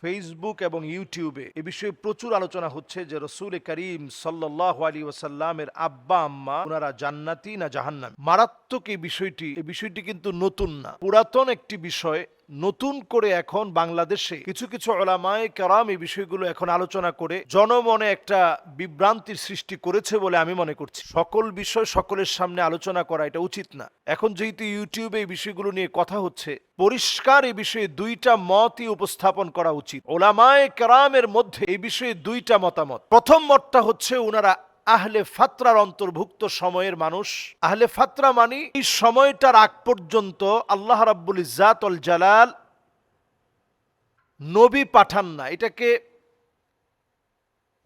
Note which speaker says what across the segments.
Speaker 1: Facebook এবং ইউটিউবে এ বিষয়ে প্রচুর আলোচনা হচ্ছে যে রসুল করিম সাল্লাল্লাহু আলাইহি ওয়াসাল্লামের আব্বা আম্মা ওনারা জান্নাতি না জাহান্নামী। মারাত্মক এই বিষয়টি কিন্তু নতুন না, পুরাতন একটি বিষয়। নতুন করে এখন বাংলাদেশে কিছু কিছু উলামায়ে কেরাম এই বিষয়গুলো এখন আলোচনা করে জনমনে একটা বিভ্রান্তির সৃষ্টি করেছে বলে আমি মনে করছি। সকল বিষয় সকলের সামনে আলোচনা করা এটা উচিত না। এখন যেহেতু ইউটিউবে এই বিষয়গুলো নিয়ে কথা হচ্ছে, পরিষ্কার এই বিষয়ে দুইটা মতই উপস্থাপন করা উচিত। উলামায়ে কেরামের মধ্যে এই বিষয়ে দুইটা মতামত। প্রথম মতটা হচ্ছে ওনারা আহলে ফাতরার অন্তর্ভুক্ত সময়ের মানুষ। আহলে ফাতরা মানে এই সময়টার আগ পর্যন্ত আল্লাহ রাব্বুল ইজ্জাত ওয়াল জালাল নবী পাঠান না। এটাকে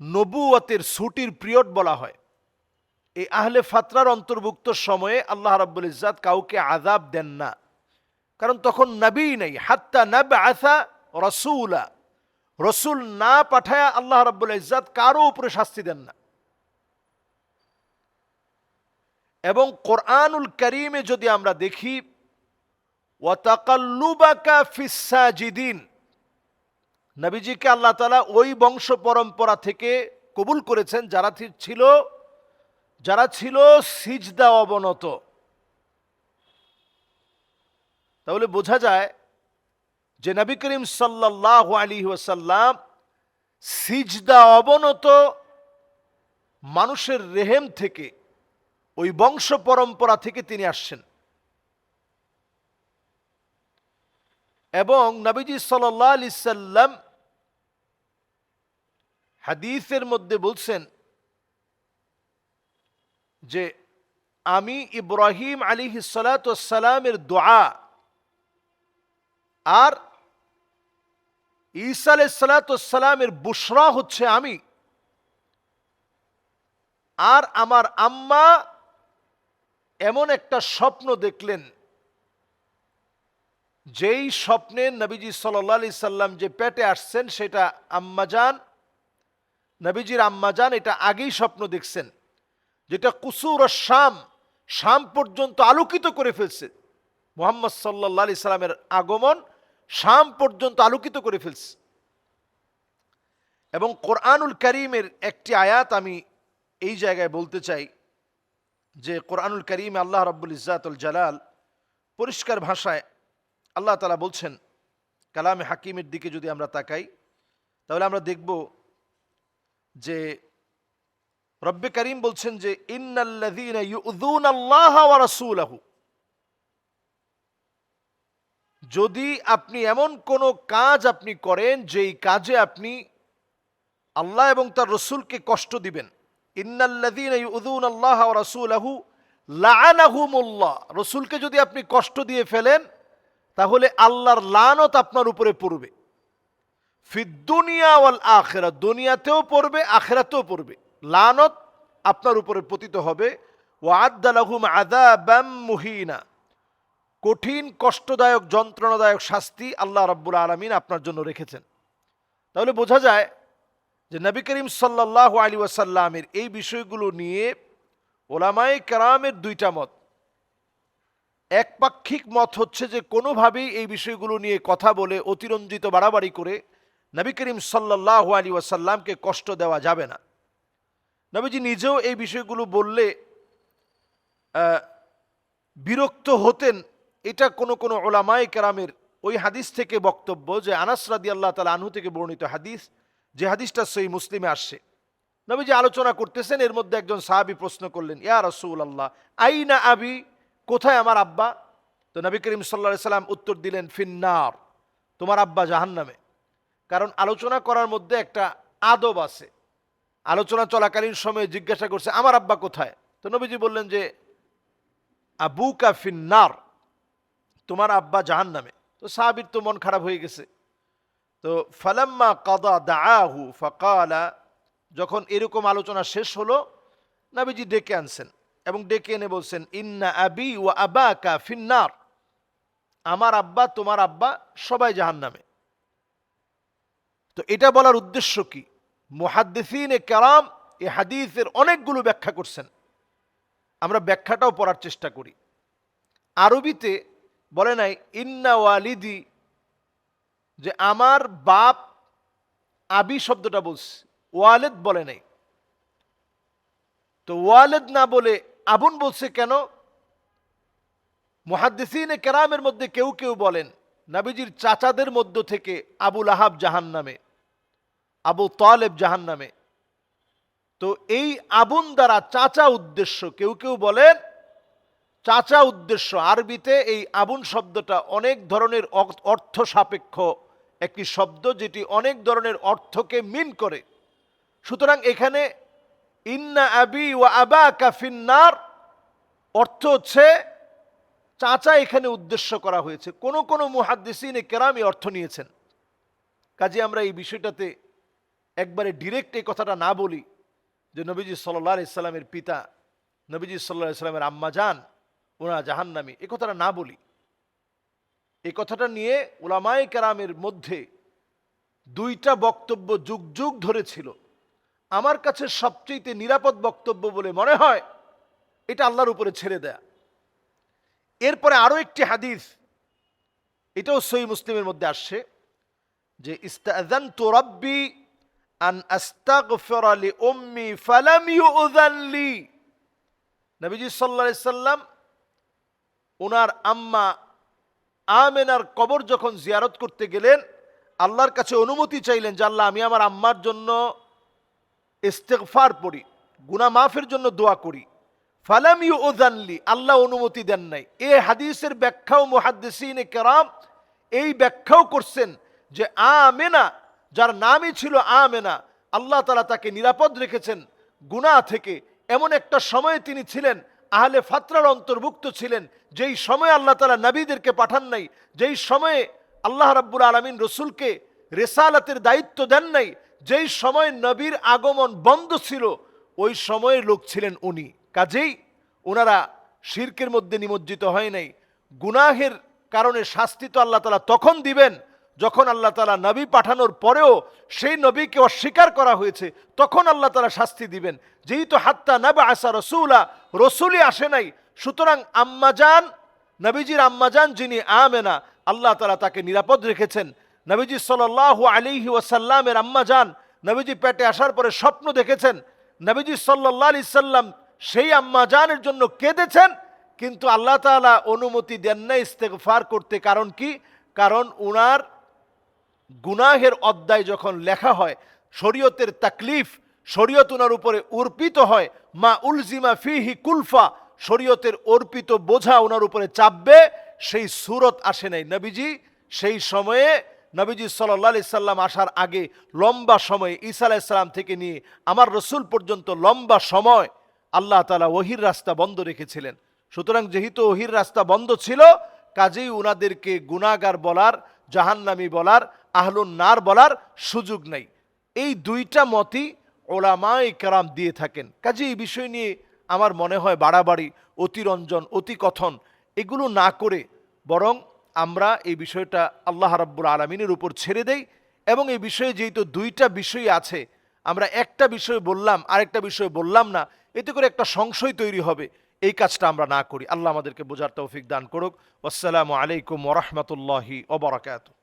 Speaker 1: নবুয়তের ছুটির পিরিয়ড বলা হয়। এই আহলে ফাতরার অন্তর্ভুক্ত সময়ে আল্লাহ রাব্বুল ইজ্জাত কাউকে আযাব দেন না, কারণ তখন নবী নেই। হাত্তা নাবআসা রাসূলা, রসুল না পাঠায়া আল্লাহ রাব্বুল ইজ্জাত কারো উপরে শাস্তি দেন না। এবং কোরআনুল কারীমে যদি আমরা দেখি, ওয়া তাকাল্লুবাকা ফিস সাজিদিন, নবীজিকে আল্লাহ তাআলা ওই বংশ পরম্পরা থেকে কবুল করেছেন যারা ছিল সিজদা অবনত। তাহলে বোঝা যায় যে নবী করিম সাল্লাল্লাহু আলাইহি ওয়াসাল্লাম সিজদা অবনত মানুষের রেহেম থেকে, ওই বংশ পরম্পরা থেকে তিনি আসছেন। এবং নবীজি সাল্লাল্লাহু আলাইহি সাল্লাম হাদিসের মধ্যে বলছেন যে আমি ইব্রাহিম আলাইহিস সালাতু ওয়াস সালামের দোয়া আর ঈসা আলাইহিস সালাতু ওয়াস সালামের বুশরা হচ্ছে আমি, আর আমার আম্মা এমন একটা স্বপ্ন দেখলেন, যেই স্বপ্নে নবীজি সাল্লাল্লাহু আলাইহি সাল্লাম যে পেটে আসছেন সেটা আম্মাজান, নবীজির আম্মাজান এটা আগেই স্বপ্ন দেখছেন, যেটা কুসুর শাম, শাম পর্যন্ত আলোকিত করে ফেলছে। মুহাম্মদ সাল্লাল্লাহু আলাইহি সাল্লামের আগমন শাম পর্যন্ত আলোকিত করে ফেলছে। এবং কোরআনুল কারীমের একটি আয়াত আমি এই জায়গায় বলতে চাই যে কোরআনুল কারীমে আল্লাহ রাব্বুল ইজ্জাত ওয়াল জালাল পরিষ্কার ভাষায় আল্লাহ তাআলা বলছেন, কালামে হাকিমের দিকে যদি আমরা তাকাই তাহলে আমরা দেখব যে রব্বে কারীম বলছেন যে ইন্নাল্লাযীনা ইউযুনাল্লাহা ওয়া রাসূলাহু, যদি আপনি এমন কোন কাজ আপনি করেন যেই কাজে আপনি আল্লাহ এবং তার রসুলকে কষ্ট দিবেন, ইন্নাল্লাযীনা ইউযুনাল্লাহা ওয়া রাসূলাহু লাআনাহুমুল্লাহ, রসুলকে যদি আপনি কষ্ট দিয়ে ফেলেন তাহলে আল্লাহর লানত আপনার উপরে পড়বে। ফিদ দুনিয়া ওয়াল আখিরা, দুনিয়াতেও পড়বে আখিরাতেও পড়বে, লানত আপনার উপরে পতিত হবে। ওয়া আদ্দা লাহুম আযাবাম মুহিনা, কঠিন কষ্টদায়ক যন্ত্রণাদায়ক শাস্তি আল্লাহ রাব্বুল আলামিন আপনার জন্য রেখেছেন। তাহলে বোঝা যায় যে নবী করিম সাল্লাল্লাহু আলাইহি ওয়াসাল্লামের এই বিষয়গুলো নিয়ে উলামায়ে কেরামের দুইটা মত। একপাক্ষিক মত হচ্ছে যে কোনোভাবেই এই বিষয়গুলো নিয়ে কথা বলে অতিরঞ্জিত বাড়াবাড়ি করে নবী করিম সাল্লাল্লাহু আলাইহি ওয়াসাল্লামকে কষ্ট দেওয়া যাবে না। নবীজি নিজেও এই বিষয়গুলো বললে বিরক্ত হতেন, এটা কোনো কোনো উলামায়ে কেরামের ওই হাদিস থেকে বক্তব্য, যে আনাস রাদিয়াল্লাহু তাআলা আনহু থেকে বর্ণিত হাদিস, যে হাদিসটা সহিহ মুসলিমে আসছে। নবীজি আলোচনা করতেছেন, এর মধ্যে একজন সাহাবী প্রশ্ন করলেন, ইয়া রাসূলুল্লাহ আইনা আবি, কোথায় আমার আব্বা? তো নবী করিম সাল্লাল্লাহু আলাইহি সাল্লাম উত্তর দিলেন, ফিন্নার, তোমার আব্বা জাহান্নামে। কারণ আলোচনা করার মধ্যে একটা আদব আছে। আলোচনা চলাকালীন সময়ে জিজ্ঞাসা করছে, আমার আব্বা কোথায়? তো নবীজি বললেন যে আবুকা ফিন্নার, তোমার আব্বা জাহান্নামে। তো সাহাবীর তো মন খারাপ হয়ে গেছে। তো ফালাম্মা কাদা দাআহু ফাকালা, যখন এরকম আলোচনা শেষ হলো নবীজি ডেকে আনছেন এবং ডেকে এনে বলছেন, ইন্না আবি ওয়া আবাকা ফিন্নার, আমার আব্বা তোমার আব্বা সবাই জাহান্নামে। তো এটা বলার উদ্দেশ্য কি? মুহাদ্দিসিনে কেরাম এই হাদিসের অনেকগুলো ব্যাখ্যা করছেন, আমরা ব্যাখ্যাটাও পড়ার চেষ্টা করি। আরবিতে বলে নাই ইন্না ওয়ালিদি, যে আমার বাপ আবি শব্দটা বলছে, ওয়ালেদ বলে নাই। তো ওয়ালেদ না বলে আবুন বলছে কেন? মুহাদ্দিসিনে কেরামের মধ্যে কেউ কেউ বলেন নবীজির চাচাদের মধ্য থেকে আবুল আহাব জাহান্নামে, আবু তালেব জাহান্নামে। তো এই আবুন দ্বারা চাচা উদ্দেশ্য, কেউ কেউ বলেন চাচা উদ্দেশ্য। আরবিতে এই আবুন শব্দটা অনেক ধরনের অর্থ সাপেক্ষ একটি শব্দ, যেটি অনেক ধরনের অর্থকে মিন করে। সুতরাং এখানে ইন্না আবি ওয়া আবাকা ফিন্নার অর্থ হচ্ছে চাচা এখানে উদ্দেশ্য করা হয়েছে। কোন কোন মুহাদ্দিসিনে কেরামি অর্থ নিয়েছেন। কাজে আমরা এই বিষয়টাতে একবারে ডিরেক্ট এই কথাটা না বলি যে নবীজি সাল্লাল্লাহু আলাইহি সাল্লামের পিতা, নবীজি সাল্লাল্লাহু আলাইহি সাল্লামের আম্মা জান ওনারা জাহান্নামী, এই কথাটা না বলি। এই কথাটা নিয়ে উলামায়ে কেরামের মধ্যে দুইটা বক্তব্য যুগ যুগ ধরে ছিল। আমার কাছে সবচেয়ে নিরাপদ বক্তব্য বলে মনে হয় এটা আল্লাহর উপরে ছেড়ে দেয়া। এরপরে আরো একটি হাদিস, এটাও সহিহ মুসলিমের মধ্যে আসছে যে ইস্তাযানতু রাব্বি আন আস্তাগফিরা লি উম্মি ফালাম ইউযান লি। নবীজি সাল্লাল্লাহু আলাইহি সাল্লাম ওনার আম্মা আমেনার কবর যখন জিয়ারত করতে গেলেন, আল্লাহর কাছে অনুমতি চাইলেন যে আল্লাহ আমি আমার আম্মার জন্য ইস্তেগফার পড়ি, গুনাহ মাফের জন্য দোয়া করি। ফালাম ইউযান লি, আল্লাহ অনুমতি দেন নাই। এই হাদিসের ব্যাখ্যাও মুহাদ্দিসিনে কেরাম এই ব্যাখ্যাও করছেন যে আমেনা, যার নামই ছিল আমেনা, আল্লাহ তাআলা তাকে নিরাপদ রেখেছেন গুনাহ থেকে। এমন একটা সময়ে তিনি ছিলেন আহলে ফাতরার অন্তর্ভুক্ত ছিলেন, যেই সময়ে আল্লাহ তাআলা নবীদেরকে পাঠান নাই, যেই সময়ে আল্লাহ রাব্বুল আলামিন রসুলকে রিসালাতের দায়িত্ব দেন নাই, যেই সময় নবীর আগমন বন্ধ ছিল, ওই সময়ের লোক ছিলেন উনি। কাজেই ওনারা শিরকের মধ্যে নিমজ্জিত হয় নাই। গুনাহের কারণে শাস্তি তো আল্লাহ তাআলা তখন দিবেন যখন আল্লাহ তাআলা নবী পাঠানোর পরেও সেই নবীকে অস্বীকার করা হয়েছে, তখন আল্লাহ তাআলা শাস্তি দিবেন। যেহেতু হাত্তা নাবআসা রাসূলা, রসুলই আসে নাই, সুতরাং আম্মাজান, নবীজির আম্মাজান যিনি আমেনা, আল্লাহ তাআলা তাকে নিরাপদ রেখেছেন। নবীজি সাল্লাল্লাহু আলাইহি ওয়াসাল্লামের আম্মাজান নবীজি পেটে আসার পরে স্বপ্ন দেখেছেন, নবীজি সাল্লাল্লাহু আলাইহি সাল্লাম সেই আম্মাজানের জন্য কেঁদেছেন, কিন্তু আল্লাহ তাআলা অনুমতি দেন না ইস্তেগফার করতে। কারণ কি? কারণ উনার গুনাহের অধ্যায় যখন লেখা হয়, শরীয়তের তাকলিফ, শরীয়ত উনার উপরে অর্পিত হয়, মা উলজিমা ফিহি কুলফা, শরীয়তের অর্পিত বোঝা ওনার উপরে চাপবে, সেই সূরত আসে নাই। নবীজি সেই সময়ে, নবীজি সাল্লাল্লাহু আলাইহি সাল্লাম আসার আগে লম্বা সময়, ঈসা আলাইহিস সালাম থেকে নিয়ে আমার রসুল পর্যন্ত লম্বা সময় আল্লাহ তাআলা ওহির রাস্তা বন্ধ রেখেছিলেন। সুতরাং যেহেতু ওহির রাস্তা বন্ধ ছিল, কাজেই উনাদেরকে গুনাহগার বলার, জাহান্নামী বলার, আহলুন নার বলার সুযোগ নাই। এই দুইটা মতই উলামায়ে কেরাম দিয়ে থাকেন। কাজে এই বিষয় নিয়ে আমার মনে হয় বাড়াবাড়ি, অতিরঞ্জন, অতিকথন এগুলো না করে বরং আমরা এই বিষয়টা আল্লাহ রাব্বুল আলামিনের উপর ছেড়ে দেই। এবং এই বিষয়ে যেহেতু দুইটা বিষয় আছে, আমরা একটা বিষয় বললাম আরেকটা বিষয় বললাম না, এতে করে একটা সংশয় তৈরি হবে, এই কাজটা আমরা না করি। আল্লাহ আমাদেরকে বোঝার তৌফিক দান করুক। আসসালামু আলাইকুম ওয়া রাহমাতুল্লাহি ওয়া বারাকাতুহু।